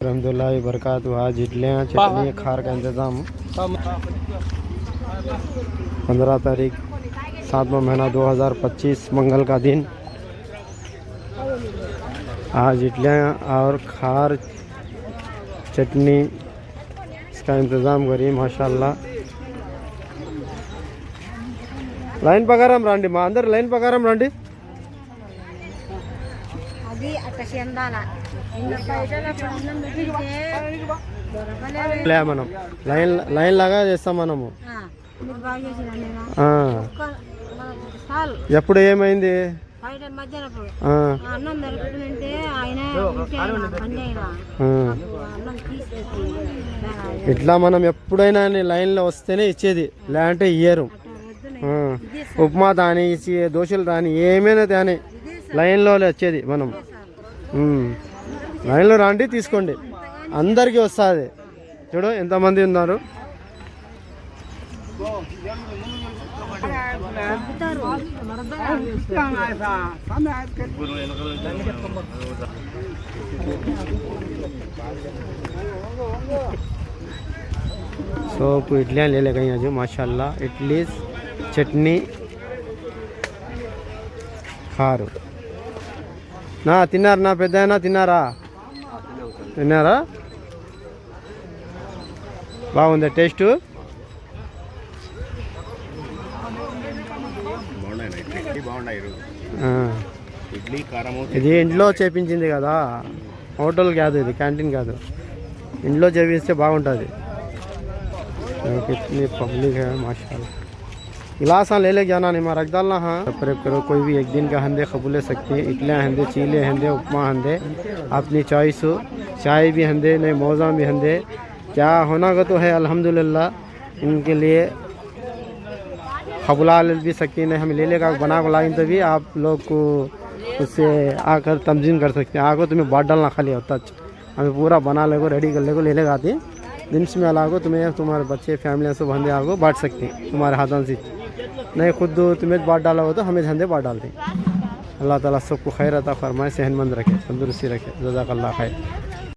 रहमतुल्लाहि बरकातहू। आज इडलियाँ चटनी खार का इंतज़ाम 15 तारीख 7वां महीना 2025 मंगल का दिन। आज इडलियाँ और खार चटनी इसका इंतज़ाम करी माशाल्लाह। లైన్ ప్రకారం రండి, మా అందరు లైన్ ప్రకారం రండి. మనం లైన్ లాగా చేస్తాం మనము. ఎప్పుడు ఏమైంది ఇట్లా మనం ఎప్పుడైనా లైన్లో వస్తేనే ఇచ్చేది, లేదంటే ఇయ్యరు. ఉప్మా దాని దోశలు దాని ఏమైనా దాని లైన్లో వచ్చేది. మనం లైన్లో రండి, తీసుకోండి, అందరికీ వస్తుంది. చూడు ఎంతమంది ఉన్నారు. సోపు ఇడ్లీ ले गई आज माशाल्लाह. इडली चटनी खारू ना తిన్నారా? నా పెద్దయినా తిన్నారా? తిన్నారా? బాగుంది టేస్ట్. ఇది ఇంట్లో చేపించింది కదా, హోటల్ కాదు, ఇది క్యాంటీన్ కాదు. ఇంట్లో చేపిస్తే బాగుంటుంది. कितनी पब्लिक है माशाल्लाह. गिलास ले ले जाना नहीं, रख डालना. हाँ प्रेप करो, कोई भी एक दिन का हंदे खबूले सकते हैं. इडलियाँ हंदे, चीले हंदे, उपमा हंदे, अपनी चॉइस हो. चाय भी हंदे, नहीं मौजा भी हंदे. क्या होना का तो है अल्हम्दुलिल्लाह. इनके लिए खबूला ले भी सकती नहीं, हम ले लेगा बना को लाइन तभी आप लोग को उससे आकर तंजीम कर सकते हैं. आगो तुम्हें बाट डालना खाली होता, हमें पूरा बना लेगो, रेडी कर लेगो, ले लेगा आती दिन में अलागो. तुम्हें तुम्हारे बच्चे फैमिली सब हंदे आगो बांट सकते हैं तुम्हारे हाथों से. नहीं खुद तुम्हें बांट डाला हो तो हमें हंदे बांट डालते हैं. अल्लाह ताला सबको खैर अता फरमाए, सेहतमंद रखे, तंदुरुस्ती रखे. जज़ाकल्लाह खैर.